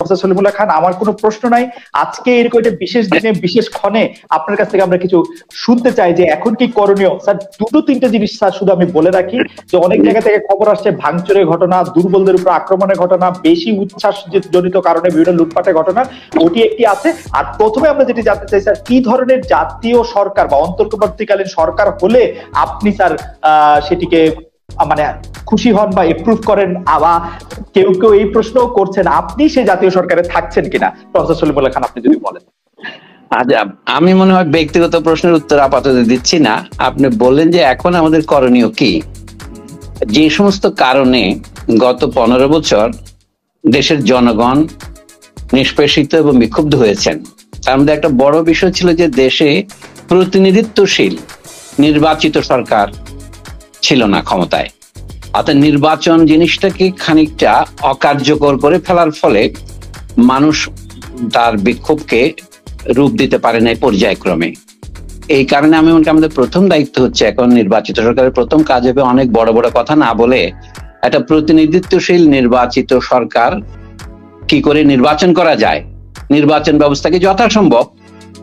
Professor Salimullah খান, আমার কোনো প্রশ্ন নাই। আজকে এরকম একটা বিশেষ দিনে বিশেষ ক্ষণে আপনার কাছ থেকে আমরা কিছু শুনতে চাই যে এখন কি করণীয়। স্যার দুটো তিনটে জিনিস স্যার শুধু আমি বলে রাখি যে অনেক জায়গা থেকে খবর আসছে ভাঙচুরের ঘটনা, দুর্বলদের উপর আক্রমণের ঘটনা, বেশি উচ্ছ্বাস জনিত কারণে বিভিন্ন লুটপাটের ঘটনা, ওটি একটি আছে। আর প্রথমে আমরা যেটি জানতে চাই স্যার, কি ধরনের জাতীয় সরকার বা অন্তর্বর্তীকালীন সরকার হলে আপনি স্যার সেটিকে মানে খুশি হন বা এপ্রুভ করেন, আবার কেউ কেউ এই প্রশ্ন করছেন আপনি সেই জাতীয় সরকারে থাকছেন কিনা। প্রফেসর সলিমুল্লাহ খান, আপনি যদি বলেন। আচ্ছা, আমি মনে হয় ব্যক্তিগত প্রশ্নের উত্তর আপাতত দিচ্ছি না। আপনি বললেন যে এখন আমাদের করণীয় কি। যে সমস্ত কারণে গত 15 বছর দেশের জনগণ নিষ্পেষিত এবং বিক্ষুব্ধ হয়েছেন, তার মধ্যে একটা বড় বিষয় ছিল যে দেশে প্রতিনিধিত্বশীল নির্বাচিত সরকার ছিল না ক্ষমতায়। অর্থাৎ নির্বাচন জিনিসটাকে খানিকটা অকার্যকর করে ফেলার ফলে মানুষ তার বিক্ষোভকে রূপ দিতে পারে না পর্যায়ক্রমে। এই কারণে আমি মনে করি আমাদের প্রথম দায়িত্ব হচ্ছে এখন নির্বাচিত সরকারের প্রথম কাজ হবে অনেক বড় বড় কথা না বলে একটা প্রতিনিধিত্বশীল নির্বাচিত সরকার কি করে নির্বাচন করা যায়, নির্বাচন ব্যবস্থাকে যথাসম্ভব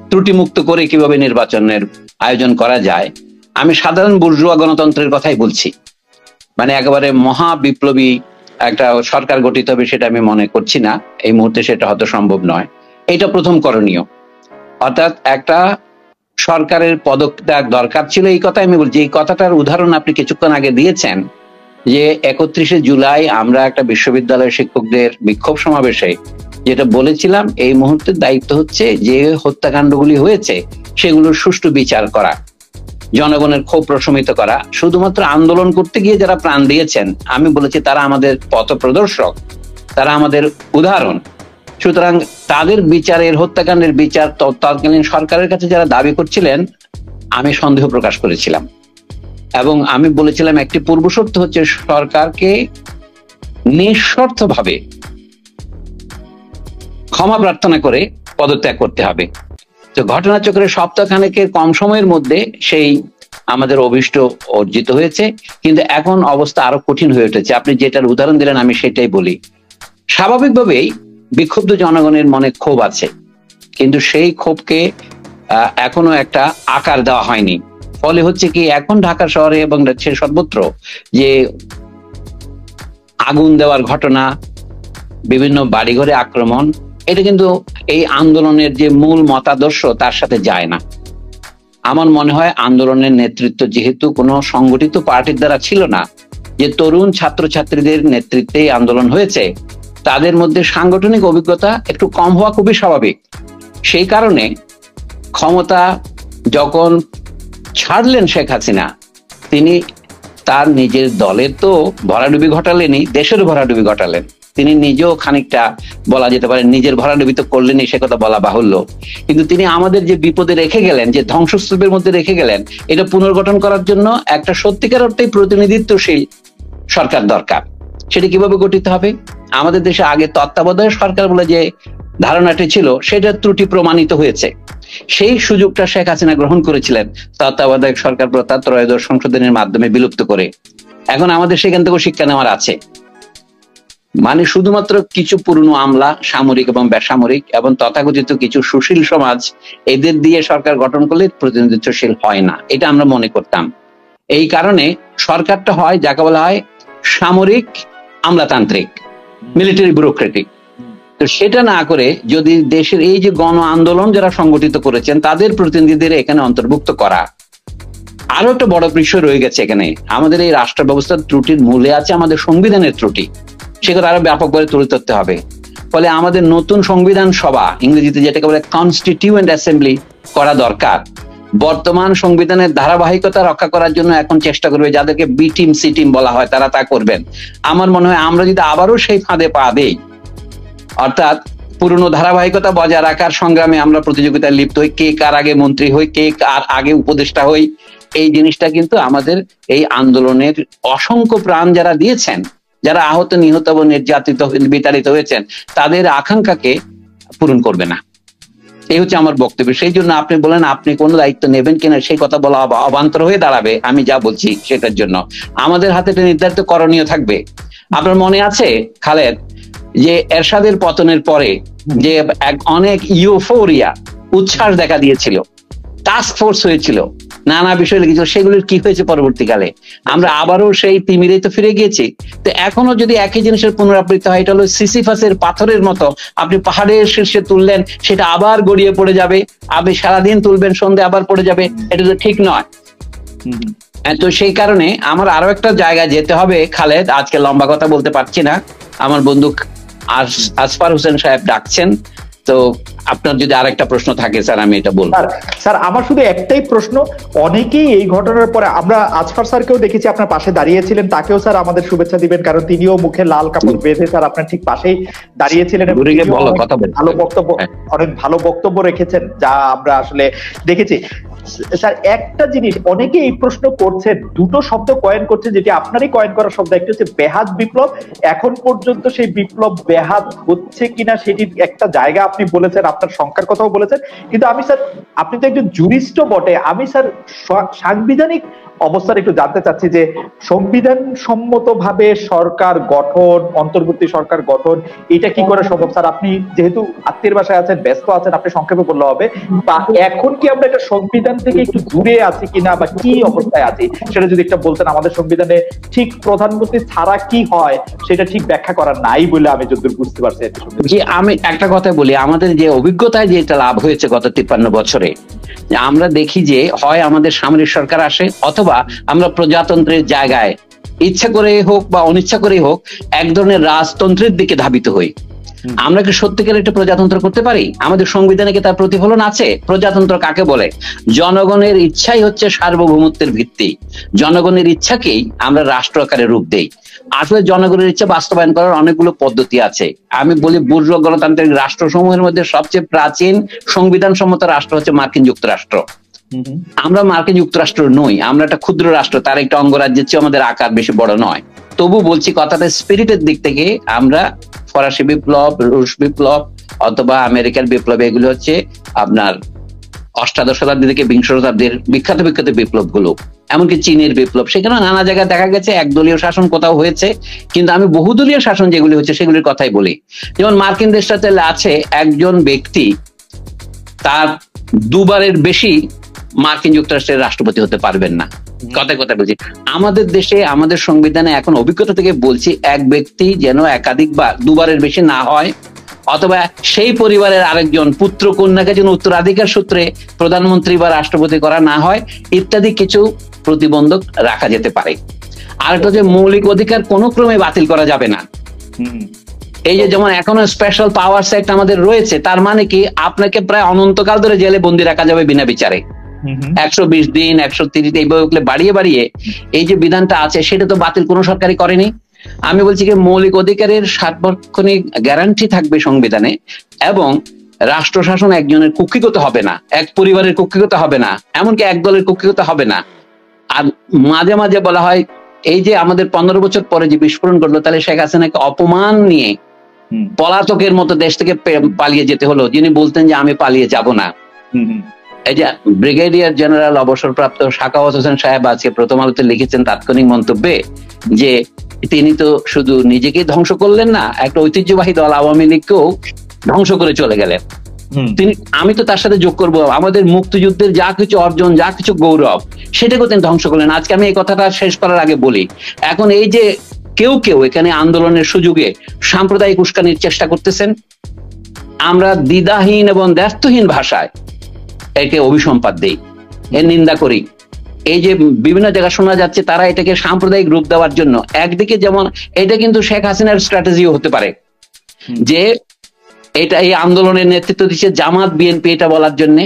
ত্রুটিমুক্ত করে কিভাবে নির্বাচনের আয়োজন করা যায়। আমি সাধারণ বুর্জোয়া গণতন্ত্রের কথাই বলছি, মানে একেবারে মহা বিপ্লবী একটা সরকার গঠিত হবে সেটা আমি মনে করছি না এই মুহূর্তে, সেটা হয়তো সম্ভব নয়। এটা প্রথম করণীয়। অর্থাৎ একটা সরকারের পদত্যাগ দরকার ছিল, এই কথা আমি বলছি। এই কথাটার উদাহরণ আপনি কিছুক্ষণ আগে দিয়েছেন যে 31শে জুলাই আমরা একটা বিশ্ববিদ্যালয়ের শিক্ষকদের বিক্ষোভ সমাবেশে যেটা বলেছিলাম, এই মুহূর্তে দায়িত্ব হচ্ছে যে হত্যাকাণ্ডগুলি হয়েছে সেগুলোর সুষ্ঠু বিচার করা, জনগণের ক্ষোভ প্রশমিত করা। শুধুমাত্র আন্দোলন করতে গিয়ে যারা প্রাণ দিয়েছেন আমি বলেছি তারা আমাদের পথ প্রদর্শক, তারা আমাদের উদাহরণ। সুতরাং তাদের বিচারের, হত্যাকাণ্ডের বিচার তৎকালীন সরকারের কাছে যারা দাবি করছিলেন আমি সন্দেহ প্রকাশ করেছিলাম এবং আমি বলেছিলাম একটি পূর্ব শর্ত হচ্ছে সরকারকে নিঃশর্তভাবে ক্ষমা প্রার্থনা করে পদত্যাগ করতে হবে। তো ঘটনাচক্রের সপ্তাহখানেকের কম সময়ের মধ্যে সেই আমাদের অভিষ্ট অর্জিত হয়েছে, কিন্তু এখন অবস্থা আরো কঠিন হয়ে উঠেছে। আপনি যেটার উদাহরণ দিলেন আমি সেটাই বলি। স্বাভাবিকভাবেই বিক্ষুব্ধ জনগণের মনে ক্ষোভ আছে, কিন্তু সেই ক্ষোভকে এখনো একটা আকার দেওয়া হয়নি। ফলে হচ্ছে কি, এখন ঢাকা শহরে এবং সর্বত্র যে আগুন দেওয়ার ঘটনা, বিভিন্ন বাড়িঘরে আক্রমণ, এটা কিন্তু এই আন্দোলনের যে মূল মতাদর্শ তার সাথে যায় না। আমার মনে হয় আন্দোলনের নেতৃত্ব যেহেতু কোনো সংগঠিত পার্টির দ্বারা ছিল না, যে তরুণ ছাত্রছাত্রীদের নেতৃত্বে আন্দোলন হয়েছে, তাদের মধ্যে সাংগঠনিক অভিজ্ঞতা একটু কম হওয়া খুবই স্বাভাবিক। সেই কারণে ক্ষমতা যখন ছাড়লেন শেখ হাসিনা, তিনি তার নিজের দলের তো ভরাডুবি ঘটালেনই, দেশের ভরাডুবি ঘটালেন। তিনি নিজেও খানিকটা বলা যেতে পারে নিজের ভরাডুবি তো করলেনই, সে কথা বলা বাহুল্য, কিন্তু তিনি আমাদের যে বিপদে রেখে গেলেন, যে ধ্বংসস্তূপের মধ্যে রেখে গেলেন, এটা পুনর্গঠন করার জন্য একটা সত্যিকার অর্থে প্রতিনিধিত্বশীল সরকার দরকার। সেটা কিভাবে গঠিত হবে? আমাদের দেশে আগে তত্ত্বাবধায়ক সরকার বলে যে ধারণাটি ছিল সেটা ত্রুটি প্রমাণিত হয়েছে। সেই সুযোগটা শেখ হাসিনা গ্রহণ করেছিলেন তত্ত্বাবধায়ক সরকার প্রথা ত্রয়োদশ সংশোধনের মাধ্যমে বিলুপ্ত করে। এখন আমাদের সেখান থেকে শিক্ষা নেওয়ার আছে। মানে শুধুমাত্র কিছু পুরনো আমলা, সামরিক এবং বেসামরিক এবং তথাকথিত কিছু সুশীল সমাজ, এদের দিয়ে সরকার গঠন করলে প্রতিনিধিত্বশীল হয় না, এটা আমরা মনে করতাম। এই কারণে সরকারটা হয় যাকে বলা হয় সামরিক আমলাতান্ত্রিক, মিলিটারি ব্যুরোক্রেটিক। তো সেটা না করে যদি দেশের এই যে গণ আন্দোলন যারা সংগঠিত করেছেন তাদের প্রতিনিধিদের এখানে অন্তর্ভুক্ত করা। আরো একটা বড় বিষয় রয়ে গেছে এখানে, আমাদের এই রাষ্ট্র ব্যবস্থার ত্রুটির মূলে আছে আমাদের সংবিধানের ত্রুটি, সেগুলো আরো ব্যাপকভাবে তুলে ধরতে হবে। ফলে আমাদের নতুন সংবিধান সভা, ইংরেজিতে যেটাকে বলে কনস্টিটিউয়েন্ট অ্যাসেম্বলি করা দরকার। বর্তমান সংবিধানের ধারাবাহিকতা রক্ষা করার জন্য এখন চেষ্টা করবে, যাদেরকে বি টিম সি টিম বলা হয় তারা তা করবেন। আমার মনে হয় আমরা যদি আবারও সেই ফাঁদে পা দেই, অর্থাৎ পুরনো ধারাবাহিকতা বজায় রাখার সংগ্রামে আমরা প্রতিযোগিতায় লিপ্ত হই, কে কার আগে মন্ত্রী হই, কে কার আগে উপদেষ্টা হই, এই জিনিসটা কিন্তু আমাদের এই আন্দোলনের অসংখ্য প্রাণ যারা দিয়েছেন, যারা আহত নিহত এবং নির্যাতিত বিতাড়িত হয়েছেন, তাদের আকাঙ্ক্ষাকে পূরণ করবে না। এই হচ্ছে আমার বক্তব্য। সেই জন্য আপনি বলেন আপনি কোন দায়িত্ব নেবেন কিনা, সেই কথা বলা অবান্তর হয়ে দাঁড়াবে আমি যা বলছি সেটার জন্য। আমাদের হাতে একটা নির্ধারিত করণীয় থাকবে। আপনার মনে আছে খালেদ, যে এরশাদের পতনের পরে যে অনেক ইউফোরিয়া উচ্ছ্বাস দেখা দিয়েছিল, টাস্ক ফোর্স হয়েছিল, নানা বিষয় লেগেছিল, সেগুলোর কি হয়েছে পরবর্তীকালে? আমরা আবারও সেই তিমিরেই তো ফিরে গিয়েছি। তো এখনো যদি একই জিনিসের পুনরাবৃত্তি হয়, এটা হলো সিসিফাসের পাথরের মতো, আপনি পাহাড়ের শীর্ষে তুললেন, সেটা আবার গড়িয়ে পড়ে যাবে, আপনি সারাদিন তুলবেন, সন্ধ্যে আবার পড়ে যাবে, এটা তো ঠিক নয়। তো সেই কারণে আমার আরো একটা জায়গায় যেতে হবে খালেদ, আজকে লম্বা কথা বলতে পারছি না, আমার বন্ধু আসফার হোসেন সাহেব ডাকছেন, তো আপনার যদি আরেকটা প্রশ্ন থাকে স্যার আমি এটা বলবো। স্যার আমার শুধু একটাই প্রশ্ন, অনেকেই এই ঘটনার পরে, আমরা আসফার স্যারকেও দেখেছি আপনার পাশে দাঁড়িয়েছিলেন, তাকেও স্যার আমাদের শুভেচ্ছা দিবেন, কারণ তিনিও মুখে লাল কাপড় বেঁধে স্যার আপনার ঠিক পাশেই দাঁড়িয়েছিলেন, অনেক ভালো বক্তব্য রেখেছেন, যা আমরা আসলে দেখেছি। স্যার একটা জিনিস অনেকে এই প্রশ্ন করছেন, দুটো শব্দ কয়েন করছেন, যেটি আপনারই কয়েন করা শব্দ, একটা হচ্ছে বেহাত বিপ্লব। এখন পর্যন্ত সেই বিপ্লব বেহাত হচ্ছে কিনা সেটির একটা জায়গা আপনি বলেছেন, আপনার সংখ্যার কথাও বলেছেন, কিন্তু আমি স্যার, আপনি তো একজন জুরিস্টও বটে, আমি স্যার সাংবিধানিক অবস্থার একটু জানতে চাচ্ছি যে সংবিধান সম্মত ভাবে সরকার গঠন, অন্তর্বর্তী সরকার গঠন, এটা কি করে সম্ভব? স্যার আপনি যেহেতু আত্মীয়ের বাসায় আছেন, ব্যস্ত আছেন, আপনি সংক্ষেপে বললে হবে, বা এখন কি আমরা একটা সংবিধান থেকে একটু দূরে আছি কিনা, বা কি অবস্থায় আছি সেটা যদি একটা বলতেন। আমাদের সংবিধানে ঠিক প্রধানমন্ত্রী ছাড়া কি হয় সেটা ঠিক ব্যাখ্যা করা নাই বলে আমি যতদূর বুঝতে পারছি। জি, আমি একটা কথা বলি, আমাদের যে অভিজ্ঞতায় যেটা লাভ হয়েছে গত 53 বছরে, আমরা দেখি যে হয় আমাদের সামরিক সরকার আসে, অথবা আমরা প্রজাতন্ত্রের জায়গায় ইচ্ছা করে হোক বা অনিচ্ছা করে হোক এক ধরনের রাজতন্ত্রের দিকে ধাবিত হই। আমরা কি সত্যিকার একটা প্রজাতন্ত্র করতে পারি? আমাদের সংবিধানে কি তার প্রতিফলন আছে? প্রজাতন্ত্র কাকে বলে? জনগণের ইচ্ছাই হচ্ছে সার্বভৌমত্বের ভিত্তি, জনগণের ইচ্ছাকেই আমরা রাষ্ট্র আকারে রূপ দেই। আসলে জনগণের ইচ্ছা বাস্তবায়ন করার অনেকগুলো পদ্ধতি আছে। আমি বলি বুর্জোয়া গণতান্ত্রিক রাষ্ট্রসমূহের মধ্যে সবচেয়ে প্রাচীন সংবিধান সম্মত রাষ্ট্র হচ্ছে মার্কিন যুক্তরাষ্ট্র। আমরা মার্কিন যুক্তরাষ্ট্র নই, আমরা একটা ক্ষুদ্র রাষ্ট্র, তার একটা অঙ্গরাজ্যের চেয়ে আমাদের আকার বেশি বড় নয়। তবু বলছি কথাটা স্পিরিটের দিক থেকে আমরা ফরাসি বিপ্লব, রুশ বিপ্লব অথবা আমেরিকার বিপ্লব, এগুলো হচ্ছে আপনার অষ্টাদশ শতাব্দী থেকে বিংশ শতাব্দীর বিখ্যাত বিখ্যাত বিপ্লব গুলো, এমনকি চীনের বিপ্লব, সেখানে নানা জায়গায় দেখা গেছে একদলীয় শাসন কোথাও হয়েছে, কিন্তু আমি বহুদলীয় শাসন যেগুলি হচ্ছে সেগুলির কথাই বলি। যেমন মার্কিন দেশটাতে আছে একজন ব্যক্তি তার দুবারের বেশি মার্কিন যুক্তরাষ্ট্রের রাষ্ট্রপতি হতে পারবেন না। কথায় কথা বলছি, আমাদের দেশে আমাদের সংবিধানে এখন অভিজ্ঞতা থেকে বলছি, এক ব্যক্তি যেন একাধিকবার দুবারের বেশি না হয়, অথবা সেই পরিবারের আরেকজন পুত্র কন্যাকে যেন উত্তরাধিকার সূত্রে প্রধানমন্ত্রী বা রাষ্ট্রপতি করা না হয়, ইত্যাদি কিছু প্রতিবন্ধক রাখা যেতে পারে। আর একটা হচ্ছে মৌলিক অধিকার কোনো ক্রমে বাতিল করা যাবে না। এই যে যেমন এখনো স্পেশাল পাওয়ারস অ্যাক্ট আমাদের রয়েছে, তার মানে কি আপনাকে প্রায় অনন্তকাল ধরে জেলে বন্দি রাখা যাবে বিনা বিচারে। 120 দিন, 130 এইভাবে বাড়িয়ে বাড়িয়ে এই যে বিধানটা আছে, সেটা তো বাতিল কোনো সরকারই করেনি। আমি বলছি কি মৌলিক অধিকারের সার্বক্ষণিক গ্যারান্টি থাকবে সংবিধানে, এবং রাষ্ট্র শাসন একজনের কুক্ষিগত হবে না, এক পরিবারের কুক্ষিগত হবে না, এমনকি এক দলের কুক্ষিগত হবে না। আর মাঝে মাঝে বলা হয় এই যে আমাদের 15 বছর পরে যে বিস্ফোরণ ঘটলো, তাহলে শেখ হাসিনাকে অপমান নিয়ে পলাতকের মতো দেশ থেকে পালিয়ে যেতে হলো, যিনি বলতেন যে আমি পালিয়ে যাব না। এই যে ব্রিগেডিয়ার জেনারেল অবসরপ্রাপ্ত সাখাওয়াত হোসেন সাহেব আজকে প্রথম আলোতে লিখেছেন তাৎক্ষণিক মন্তব্যে যে তিনি তো শুধু নিজেকে ধ্বংস করলেন না, একটা ঐতিহ্যবাহী দল আওয়ামী লীগকেও ধ্বংস করে চলে গেলেন। তিনি, আমি তো তার সাথে যোগ করবো, আমাদের মুক্তিযুদ্ধের যা কিছু অর্জন, যা কিছু গৌরব, সেটাকেও তিনি ধ্বংস করলেন। আজকে আমি এই কথাটা শেষ করার আগে বলি, এখন এই যে কেউ কেউ এখানে আন্দোলনের সুযোগে সাম্প্রদায়িক উস্কানির চেষ্টা করতেছেন, আমরা দ্বিধাহীন এবং দ্ব্যর্থহীন ভাষায় একে অভিসম্পাত দেই, এর নিন্দা করি। এই যে বিভিন্ন জায়গায় শোনা যাচ্ছে তারা এটাকে সাম্প্রদায়িক রূপ দেওয়ার জন্য, একদিকে যেমন এটা কিন্তু শেখ হাসিনার স্ট্র্যাটেজিও হতে পারে, যে এটা এই আন্দোলনের নেতৃত্ব দিচ্ছে জামাত বিএনপি, এটা বলার জন্য।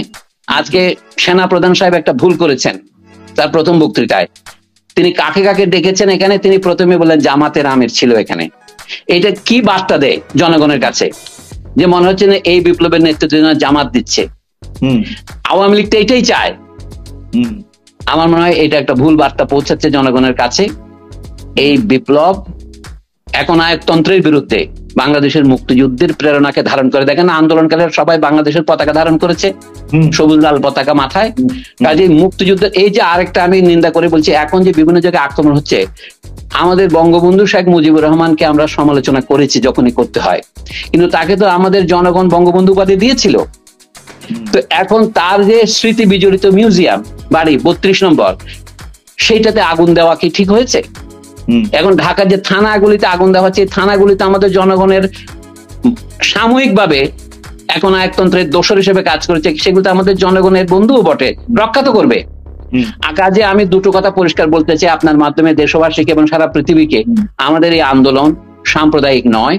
আজকে সেনা প্রধান সাহেব একটা ভুল করেছেন তার প্রথম বক্তৃতায়, তিনি কাকে কাকে ডেকেছেন এখানে, তিনি প্রথমে বললেন জামাতের আমির ছিল এখানে। এটা কি বার্তা দেয় জনগণের কাছে, যে মনে হচ্ছে না এই বিপ্লবের নেতৃত্ব জামাত দিচ্ছে, আওয়ামী লীগ তো এটাই চায়। আমার মনে হয় এটা একটা ভুল বার্তা পৌঁছাচ্ছে জনগণের কাছে। এই বিপ্লব একনায়কতন্ত্রের বিরুদ্ধে বাংলাদেশের মুক্তিযুদ্ধের প্রেরণাকে ধারণ করে। দেখেন আন্দোলনকারীরা সবাই বাংলাদেশের পতাকা ধারণ করেছে, সবুজ লাল পতাকা মাথায়। কাজে মুক্তিযুদ্ধের এই যে আরেকটা আমি নিন্দা করে বলছি, এখন যে বিভিন্ন জায়গায় আক্রমণ হচ্ছে, আমাদের বঙ্গবন্ধু শেখ মুজিবুর রহমানকে আমরা সমালোচনা করেছি যখনই করতে হয়, কিন্তু তাকে তো আমাদের জনগণ বঙ্গবন্ধু উপাধি দিয়েছিল। তো এখন তার যে স্মৃতি বিজড়িত মিউজিয়াম বাড়ি 32 নম্বর, সেইটাতে আগুন দেওয়া কি ঠিক হয়েছে? এখন ঢাকার যে থানাগুলিতে আগুন দেওয়া হচ্ছে, থানাগুলিতে আমাদের জনগণের সাময়িকভাবে একনায়কতন্ত্রের দোসর হিসেবে কাজ করেছে, সেগুলো আমাদের জনগণের বন্ধুও বটে, রক্ষা তো করবে। কাজে আমি দুটো কথা পরিষ্কার বলতে চাই আপনার মাধ্যমে দেশবাসীকে এবং সারা পৃথিবীকে, আমাদের এই আন্দোলন সাম্প্রদায়িক নয়।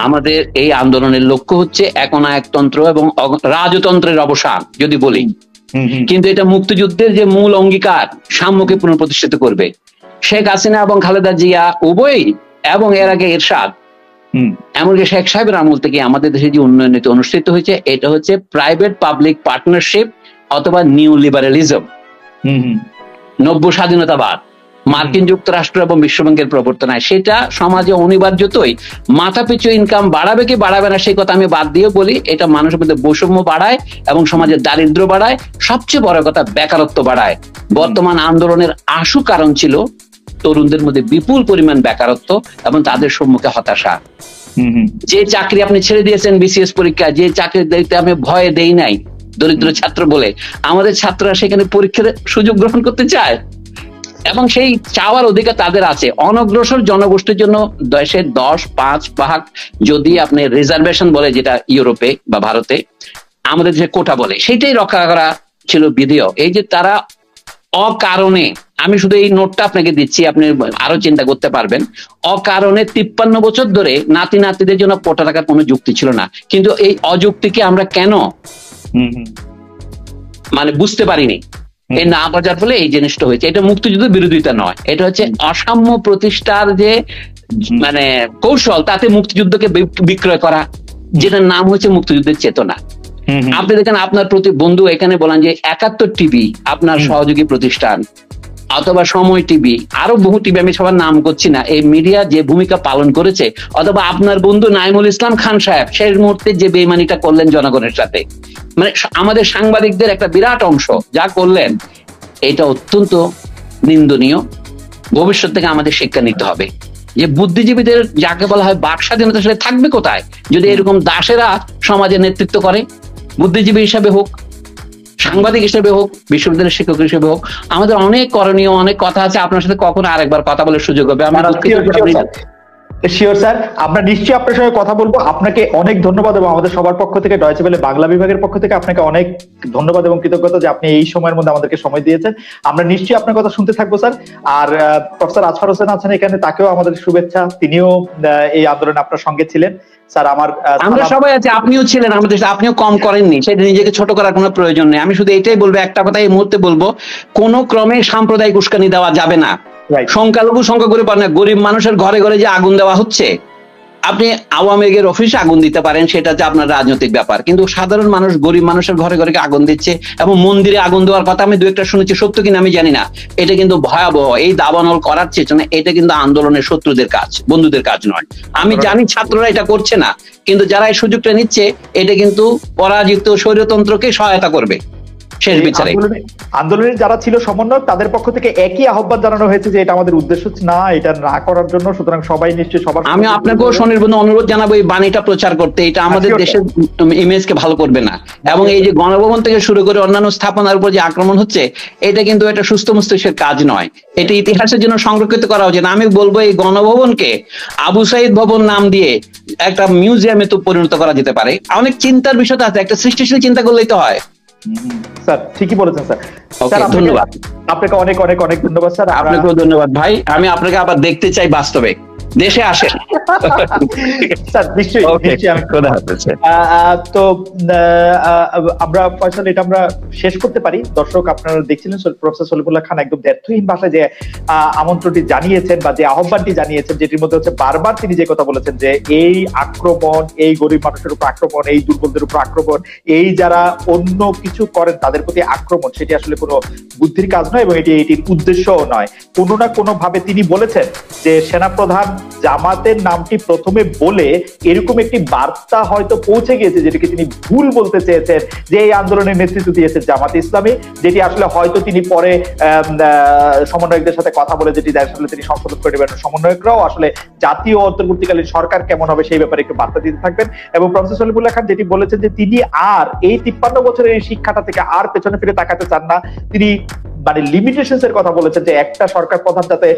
আমাদের এই আন্দোলনের লক্ষ্য হচ্ছে একনায়কতন্ত্র এবং রাজতন্ত্রের অবসান যদি বলি, কিন্তু এটা মুক্তিযুদ্ধের যে মূল অঙ্গীকার সাম্যকে পুনঃপ্রতিষ্ঠিত করবে। শেখ হাসিনা এবং খালেদা জিয়া উভয়ই, এবং এর আগে এরশাদ, এমনকি শেখ সাহেবের আমল থেকে আমাদের দেশে যে উন্নয়ন নীতি অনুষ্ঠিত হয়েছে, এটা হচ্ছে প্রাইভেট পাবলিক পার্টনারশিপ অথবা নিউ লিবারালিজম, নব্য স্বাধীনতাবাদ, মার্কিন যুক্তরাষ্ট্র এবং বিশ্বব্যাংকের প্রবর্তনায়। সেটা সমাজে অনিবার্যতই মাথাপিছু ইনকাম বাড়াবে কি বাড়াবে না সেই কথা আমি বাদ দিয়ে বলি, এটা মানুষের মধ্যে বৈষম্য বাড়ায় এবং সমাজের দারিদ্র বাড়ায়, সবচেয়ে বড় কথা বেকারত্ব বাড়ায়। বর্তমান আন্দোলনের আশু কারণ ছিল তরুণদের মধ্যে বিপুল পরিমাণ বেকারত্ব এবং তাদের সম্মুখে হতাশা। যে চাকরি আপনি ছেড়ে দিয়েছেন বিসিএস পরীক্ষা, যে চাকরি দিতে আমি ভয়ে দেই নাই দরিদ্র ছাত্র বলে, আমাদের ছাত্ররা সেখানে পরীক্ষার সুযোগ গ্রহণ করতে চায় এবং সেই চাওয়ার অধিকার তাদের আছে। অনগ্রসর জনগোষ্ঠীর জন্য দেশের 10-5 ভাগ যদি আপনি রিজার্ভেশন বলে, যেটা ইউরোপে বা ভারতে আমাদের যে কোটা বলে, সেটাই রক্ষা করা ছিল বিধেয়। এই যে তারা অকারণে, আমি শুধু এই নোটটা আপনাকে দিচ্ছি, আপনি আরো চিন্তা করতে পারবেন, অকারণে 53 বছর ধরে নাতি নাতিদের জন্য কোটা রাখার কোনো যুক্তি ছিল না, কিন্তু এই অযুক্তিকে আমরা কেন মানে বুঝতে পারিনি, এই না বোঝার ফলে এই জিনিসটা হয়েছে। এটা মুক্তিযুদ্ধ বিরোধিতা নয়, এটা হচ্ছে অসাম্য প্রতিষ্ঠার যে মানে কৌশল, তাতে মুক্তিযুদ্ধকে বিক্রয় করা, যেটার নাম হচ্ছে মুক্তিযুদ্ধের চেতনা। আপনি দেখেন আপনার প্রতি বন্ধু এখানে বলেন যে 71 টিভি আপনার সহযোগী প্রতিষ্ঠান, অথবা সময় টিভি, আরো বহু টিভি, আমি সবার নাম করছি না, এই মিডিয়া যে ভূমিকা পালন করেছে, অথবা আপনার বন্ধু নাইমুল ইসলাম খান সাহেব শেষ মুহূর্তে যে বেইমানিটা করলেন জনগণের সাথে, মানে আমাদের সাংবাদিকদের একটা বিরাট অংশ যা করলেন, এটা অত্যন্ত নিন্দনীয়। ভবিষ্যৎ থেকে আমাদের শিক্ষা নিতে হবে যে বুদ্ধিজীবীদের যাকে বলা হয় বাক স্বাধীনতা সেটা থাকবে কোথায় যদি এরকম দাসেরা সমাজে নেতৃত্ব করে, বুদ্ধিজীবী হিসাবে হোক, সাংবাদিক হিসেবে হোক, বিশ্ববিদ্যালয়ের শিক্ষক হিসেবে হোক। আমাদের অনেক করণীয়, অনেক কথা আছে। আপনার সাথে কখনো আরেকবার কথা বলার সুযোগ হবে। শিওর স্যার, আমরা নিশ্চয়ই আপনার সঙ্গে কথা বলবো। আপনাকে অনেক ধন্যবাদ এবং আমাদের সবার পক্ষ থেকে, ডয়েচে ওয়েলে বাংলা বিভাগের পক্ষ থেকে আপনাকে অনেক ধন্যবাদ এবং কৃতজ্ঞতা যে আপনি এই সময়ের মধ্যে আমাদেরকে সময় দিয়েছেন। আমরা নিশ্চয়ই আপনার কথা শুনতে থাকবো স্যার। আর প্রফেসর আজফার হোসেন আছেন এখানে, তাকেও আমাদের শুভেচ্ছা, তিনিও এই আন্দোলনে আপনার সঙ্গে ছিলেন। স্যার আমরা সবাই আছি, আপনিও ছিলেন আমাদের, আপনিও কম করেননি, সেটা নিজেকে ছোট করার কোনো প্রয়োজন নেই। আমি শুধু এটাই বলবো, একটা কথা এই মুহূর্তে বলবো, কোনো ক্রমে সাম্প্রদায়িক উস্কানি দেওয়া যাবে না। সংখ্যালঘু সংখ্যাগুরু না, গরিব মানুষের ঘরে ঘরে যে আগুন দেওয়া হচ্ছে, আপনি আওয়ামী লীগের অফিসে আগুন দিতে পারেন, সেটা হচ্ছে আপনার রাজনৈতিক ব্যাপার, কিন্তু সাধারণ মানুষ, গরিব মানুষের ঘরে ঘরে আগুন দিচ্ছে এবং মন্দিরে আগুন দেওয়ার কথা আমি দু একটা শুনেছি, সত্য কিনা আমি জানি না। এটা কিন্তু ভয়াবহ। এই দাবানল করার চেষ্টা, এটা কিন্তু আন্দোলনের শত্রুদের কাজ, বন্ধুদের কাজ নয়। আমি জানি ছাত্ররা এটা করছে না, কিন্তু যারা এই সুযোগটা নিচ্ছে, এটা কিন্তু পরাজিত স্বৈরতন্ত্রকে সহায়তা করবে শেষ বিচারে। আন্দোলনের যারা ছিল সমন্বয়ক, তাদের পক্ষ থেকে একই আহ্বান জানানো হয়েছে যে এটা আমাদের উদ্দেশ্য না, এটা না করার জন্য। সুতরাং সবাই নিশ্চয়ই সবার, আমি আপনাকেও স্বনির্বন্ধ অনুরোধ জানাবো এই বাণীটা প্রচার করতে। এটা আমাদের দেশের ইমেজকে ভালো করবে না, এবং এই যে গণভবন থেকে শুরু করে অন্যান্য স্থাপনার উপর যে আক্রমণ হচ্ছে, এটা কিন্তু একটা সুস্থ মস্তিষ্কের কাজ নয়। এটা ইতিহাসের জন্য সংরক্ষিত করা উচিত। আমি বলবো এই গণভবনকে আবু সাইদ ভবন নাম দিয়ে একটা মিউজিয়ামে তো পরিণত করা যেতে পারে। অনেক চিন্তার বিষয় আছে, একটা সৃষ্টিশীল চিন্তা করলেই তো হয়। স্যার ঠিকই বলেছেন স্যার। ধন্যবাদ আপনাকে, অনেক অনেক অনেক ধন্যবাদ স্যার। আপনাকেও ধন্যবাদ ভাই। আমি আপনাকে আবার দেখতে চাই বাস্তবে, দেশে আসেন স্যার। নিশ্চয়ই তো আমরা ফয়সাল, এটা আমরা শেষ করতে পারি। দর্শক আপনারা দেখছিলেন প্রফেসর সলিমুল্লাহ খান একদম দ্ব্যর্থহীন ভাষায় যে আমন্ত্রণটি জানিয়েছেন বা যে আহ্বানটি জানিয়েছেন, যেটির মধ্যে হচ্ছে বারবার তিনি যে কথা বলেছেন যে এই আক্রমণ, এই গরিব মানুষের উপর আক্রমণ, এই দুর্বলদের উপর আক্রমণ, এই যারা অন্য কিছু করেন তাদের প্রতি আক্রমণ, সেটি আসলে কোনো বুদ্ধির কাজ নয় এবং এটির উদ্দেশ্যও নয়। কোনো না কোনো ভাবে তিনি বলেছেন যে সেনাপ্রধান জামাতের নামটি প্রথমে বলে এরকম একটি বার্তা হয়তো পৌঁছে গিয়েছে, যেটাকে তিনি ভুল বলতে চেয়েছেন যে এই আন্দোলনের নেতৃত্ব দিয়েছে জামাত ইসলামী, যেটি আসলে হয়তো তিনি পরে সমন্বয়কদের সাথে কথা বলে যেটি আসলে তিনি সংশোধন করে নেবেন। সমন্বয়করাও আসলে জাতীয় অন্তর্বর্তীকালীন সরকার কেমন হবে সেই ব্যাপারে একটু বার্তা দিতে থাকবেন। এবং প্রফেসর সলিমুল্লাহ খান যেটি বলেছেন যে তিনি আর এই 53 বছরের এই শিক্ষাটা থেকে আর পেছনে ফিরে তাকাতে চান না। তিনি মানে লিমিটেশনস এর কথা বলেছেন যে একটা সরকার প্রধান যাতে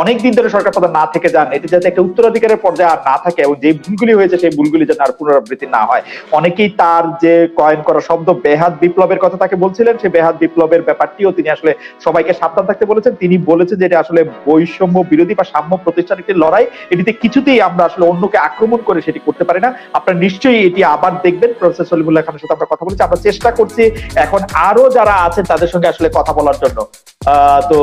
অনেকদিন ধরে সরকার প্রধান না থেকে যান, এটি যাতে একটা উত্তরাধিকারের পর্যায়ে আর না থাকে, এবং যে ভুলগুলি হয়েছে সেই ভুলগুলি যেন আর পুনরাবৃত্তি না হয়। অনেকেই তার যে কয়েন করা শব্দ বেহাত বিপ্লবের কথা তাকে বলছিলেন, সেই বেহাত বিপ্লবের ব্যাপারটিও তিনি আসলে সবাইকে সাবধান থাকতে বলেছেন। তিনি বলেছেন যে এটা আসলে বৈষম্য বিরোধী বা সাম্য প্রতিষ্ঠান একটি লড়াই, এটিতে কিছুতেই আমরা আসলে অন্যকে আক্রমণ করে সেটি করতে পারি না। আপনারা নিশ্চয়ই এটি আবার দেখবেন। প্রফেসর সলিমুল্লাহ খানের সাথে আমরা কথা বলেছি, আমরা চেষ্টা করছি এখন আরো যারা আছেন তাদের সঙ্গে আসলে কথা বলার জন্য। তো